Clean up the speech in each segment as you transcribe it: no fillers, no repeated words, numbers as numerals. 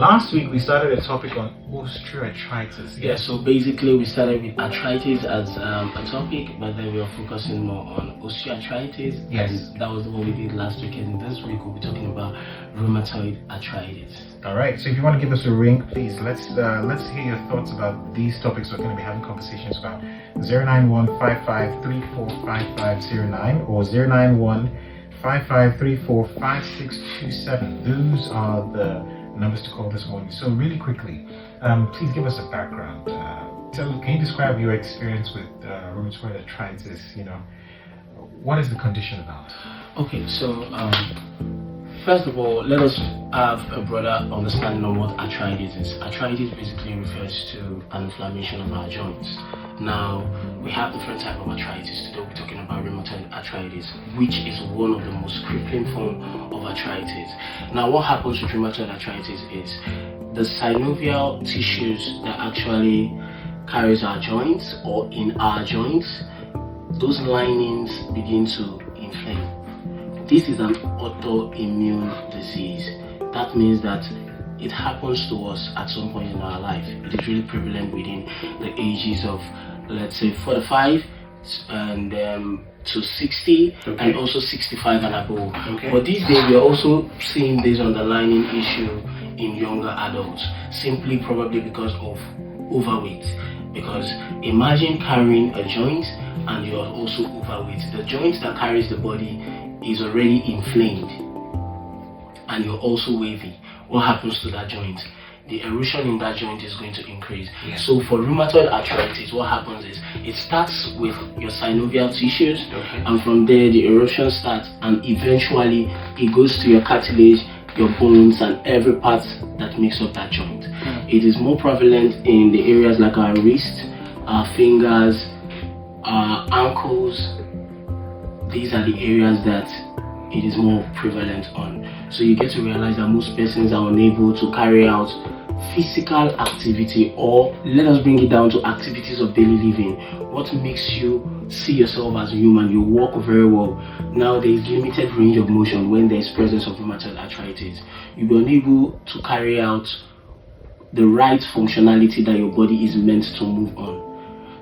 Last week we started a topic on osteoarthritis. Yeah, so basically we started with arthritis as a topic, but then we are focusing more on osteoarthritis. Yes. And that was what we did last week, and this week we'll be talking about rheumatoid arthritis. All right. So if you want to give us a ring, please let's hear your thoughts about these topics we're going to be having conversations about. 091-5534-5509 or 091-5534-5627. Those are the numbers to call this morning. So really quickly, please give us a background. Can you describe your experience with rheumatoid arthritis? What is the condition about? Okay, so first of all, let us have a broader understanding of what arthritis is. Arthritis basically refers to an inflammation of our joints. Now, we have different types of arthritis. Today we're talking about rheumatoid arthritis, which is one of the most crippling forms of arthritis. Now, what happens with rheumatoid arthritis is the synovial tissues that actually carries our joints or in our joints, those linings begin to inflame. This is an autoimmune disease. That means that it happens to us at some point in our life. It is really prevalent within the ages of, let's say, 45 and to 60, okay, and also 65 and above. Okay. But these days we are also seeing this underlying issue in younger adults, simply probably because of overweight. Because imagine carrying a joint and you are also overweight. The joint that carries the body is already inflamed and you're also wavy. What happens to that joint? The erosion in that joint is going to increase. Yeah. So for rheumatoid arthritis, what happens is it starts with your synovial tissues, okay, and from there the erosion starts and eventually it goes to your cartilage, your bones, and every part that makes up that joint. It is more prevalent in the areas like our wrist, our fingers, our ankles. These are the areas that it is more prevalent on. So you get to realize that most persons are unable to carry out physical activity, or let us bring it down to activities of daily living. What makes you see yourself as a human? You walk very well. Now there is limited range of motion when there is presence of rheumatoid arthritis. You'll be unable to carry out the right functionality that your body is meant to move on.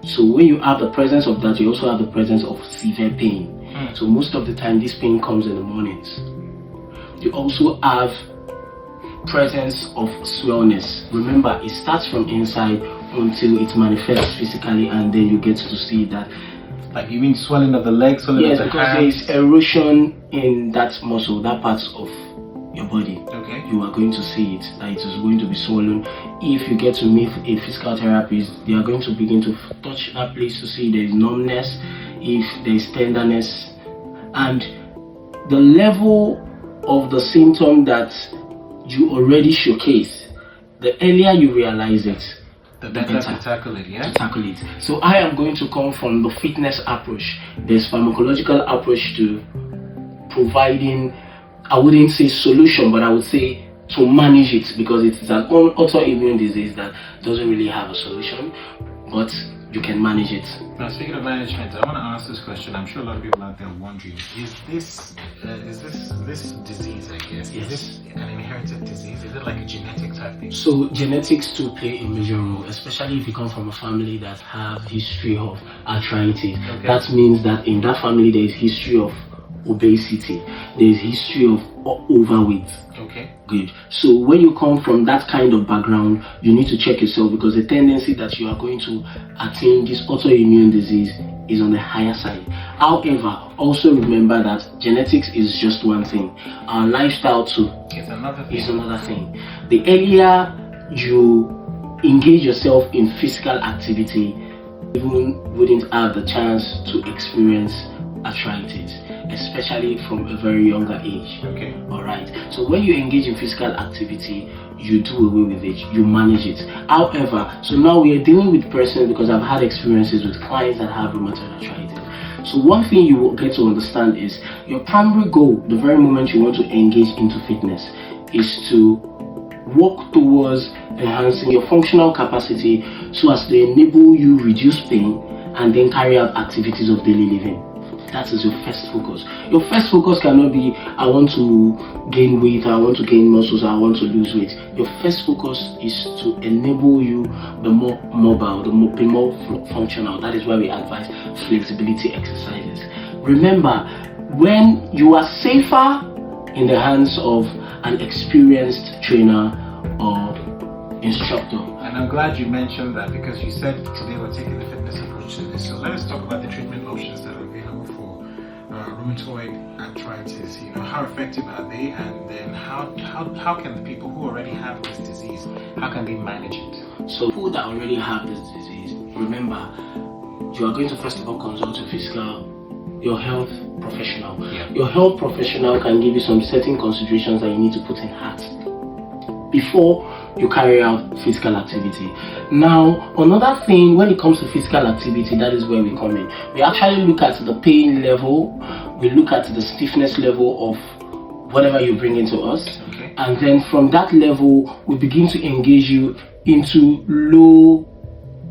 So when you have the presence of that, you also have the presence of severe pain. So most of the time this pain comes in the mornings. You also have presence of swellness. Remember, it starts from inside until it manifests physically, and then you get to see that. Like, you mean swelling of the legs, swelling of the hands? Yes, because there is erosion in that muscle, that part of your body. Okay. You are going to see it, that it is going to be swollen. If you get to meet a physical therapist, they are going to begin to touch that place to see there is numbness, if there is tenderness, and the level of the symptom that you already showcase. The earlier you realize it, the better to tackle it, yeah? To tackle it. So I am going to come from the fitness approach. There's pharmacological approach to providing, I wouldn't say solution, but I would say to manage it, because it is an autoimmune disease that doesn't really have a solution, but you can manage it. Now, speaking of management, I want to ask this question. I'm sure a lot of people out there are wondering: is this disease? I guess, yes, is this an inherited disease? Is it like a genetic type thing? So genetics do play a major role, especially if you come from a family that have history of arthritis. Okay. That means that in that family there is history of obesity, there is history of overweight. Okay. Good. So when you come from that kind of background, you need to check yourself, because the tendency that you are going to attain this autoimmune disease is on the higher side. However, also remember that genetics is just one thing. Our lifestyle too is another thing. The earlier you engage yourself in physical activity, you wouldn't have the chance to experience arthritis, especially from a very younger age. Okay. Alright. So when you engage in physical activity, you do away with it, you manage it. However, so now we are dealing with persons, because I've had experiences with clients that have rheumatoid arthritis. So one thing you will get to understand is your primary goal, the very moment you want to engage into fitness, is to work towards enhancing your functional capacity so as to enable you reduce pain and then carry out activities of daily living. That is your first focus. Your first focus cannot be, I want to gain weight, I want to gain muscles, I want to lose weight. Your first focus is to enable you be more mobile, be more functional. That is why we advise flexibility exercises. Remember, when you are safer in the hands of an experienced trainer or instructor. And I'm glad you mentioned that, because you said today we're taking the fitness approach to this. So let us talk about the treatment options that are available for rheumatoid arthritis. How effective are they, and then how can the people who already have this disease, how can they manage it? So people that already have this disease, remember, you are going to first of all consult your health professional. Yeah. Your health professional can give you some certain considerations that you need to put in heart before you carry out physical activity. Now, another thing, when it comes to physical activity, that is where we come in. We actually look at the pain level, we look at the stiffness level of whatever you bring into us, Okay. and then from that level, we begin to engage you into low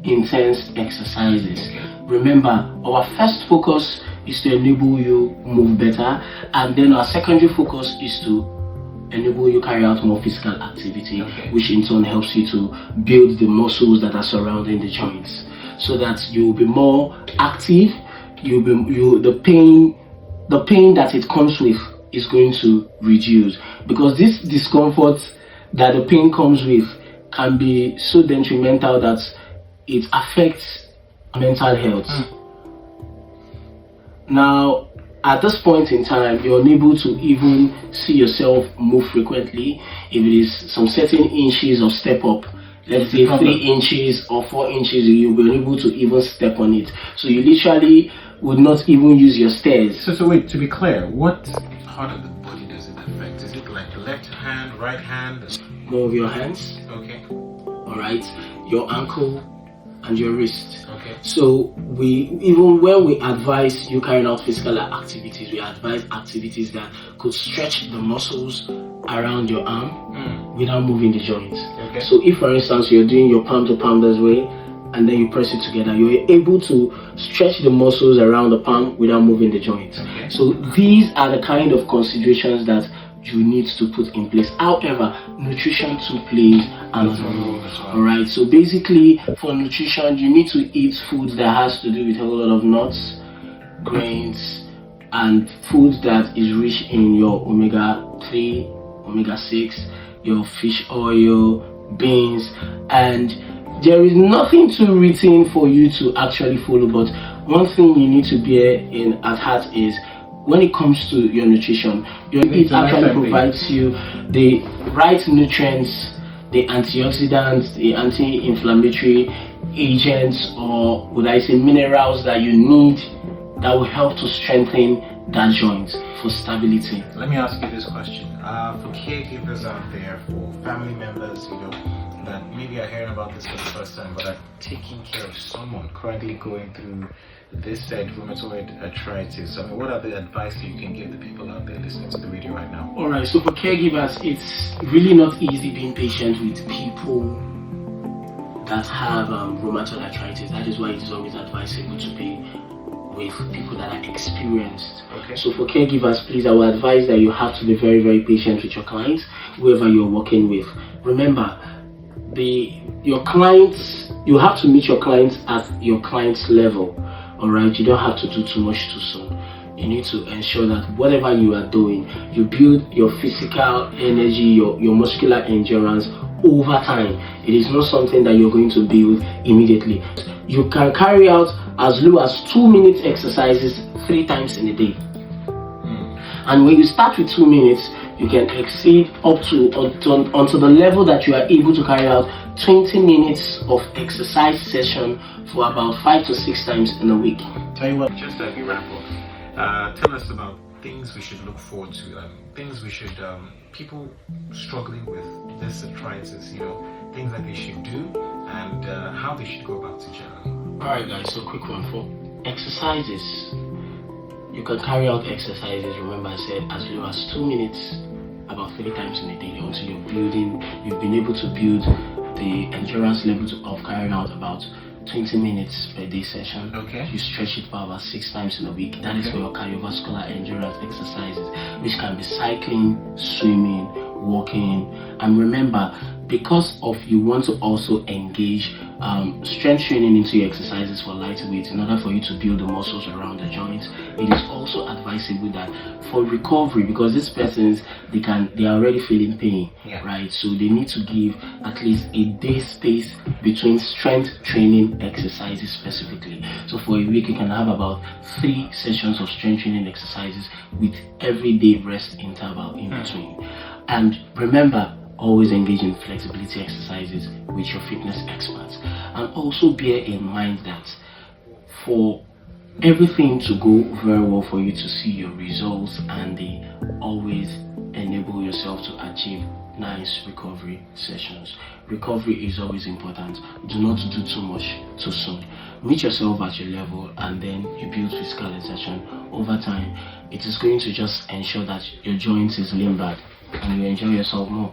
intense exercises. Okay. Remember, our first focus is to enable you move better, and then our secondary focus is to enable you carry out more physical activity, Okay. which in turn helps you to build the muscles that are surrounding the joints, so that you will be more active. The pain that it comes with is going to reduce, because this discomfort that the pain comes with can be so detrimental that it affects mental health. Now, at this point in time, you're unable to even see yourself move frequently. If it is some certain inches of step up, let's say 3 inches or 4 inches, you'll be unable to even step on it. So you literally would not even use your stairs. So wait, to be clear, what part of the body does it affect? Is it like the left hand, right hand? More of your hands, Okay. alright, your ankle and your wrist. Okay. So even when we advise you carrying out physical activities, we advise activities that could stretch the muscles around your arm without moving the joints. Okay. So if, for instance, you're doing your palm to palm this way, and then you press it together, you're able to stretch the muscles around the palm without moving the joints. Okay. So these are the kind of considerations that you need to put in place. However, nutrition too plays another role. Alright, so basically for nutrition, you need to eat foods that has to do with a lot of nuts, grains, and foods that is rich in your omega-3, omega-6, your fish oil, beans, and there is nothing too written for you to actually follow. But one thing you need to bear at heart is, when it comes to your nutrition, it actually provides you the right nutrients, the antioxidants, the anti-inflammatory agents, or would I say minerals that you need that will help to strengthen that joint for stability. Let me ask you this question. For caregivers out there, for family members, that maybe are hearing about this for the first time, but are taking care of someone currently going through this said rheumatoid arthritis. I mean, what are the advice that you can give the people out there listening to the video right now? Alright, so for caregivers, it's really not easy being patient with people that have rheumatoid arthritis. That is why it is always advisable to be with people that are experienced. Okay. So for caregivers, please, I will advise that you have to be very, very patient with your clients, whoever you're working with. Remember, your clients, you have to meet your clients at your client's level. Alright, you don't have to do too much too soon. You need to ensure that whatever you are doing, you build your physical energy, your muscular endurance over time. It is not something that you're going to build immediately. You can carry out as low as 2 minute exercises 3 times in a day. And when you start with 2 minutes, you can exceed up to onto the level that you are able to carry out 20 minutes of exercise session for about 5 to 6 times in a week. Tell you what, just as we wrap up, tell us about things we should look forward to, things we should, people struggling with this arthritis, things that they should do, and how they should go about it generally. Alright guys, so quick one for exercises. You can carry out exercises, remember I said, as low as 2 minutes, about 3 times in a day, until you've been able to build the endurance level of carrying out about 20 minutes per day session. Okay. You stretch it for about 6 times in a week. That is for your cardiovascular endurance exercises, which can be cycling, swimming, walking. And remember, because of you want to also engage strength training into your exercises for lightweight in order for you to build the muscles around the joints, it is also advisable that for recovery, because these persons they are already feeling pain, right? So they need to give at least a day space between strength training exercises specifically. So for a week you can have about 3 sessions of strength training exercises with every day rest interval in between. And remember, always engage in flexibility exercises with your fitness experts. And also bear in mind that for everything to go very well for you to see your results, and they always enable yourself to achieve nice recovery sessions. Recovery is always important. Do not do too much too soon. Meet yourself at your level, and then you build physical exertion. Over time, it is going to just ensure that your joints is limbered and you enjoy yourself more.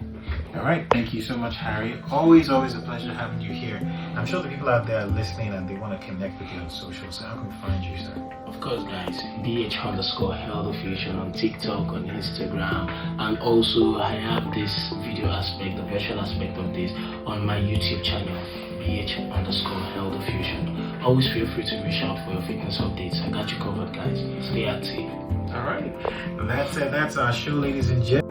All right, thank you so much, Harry. Always a pleasure having you here. I'm sure the people out there are listening and they want to connect with you on social. So how can we find you, sir? Of course, guys, BH_Health Fusion on TikTok, on Instagram, and also I have this video aspect, the virtual aspect of this on my YouTube channel, BH_Health Fusion. Always feel free to reach out for your fitness updates. I got you covered, guys. Stay active. All right, that's it. That's our show, ladies and gentlemen.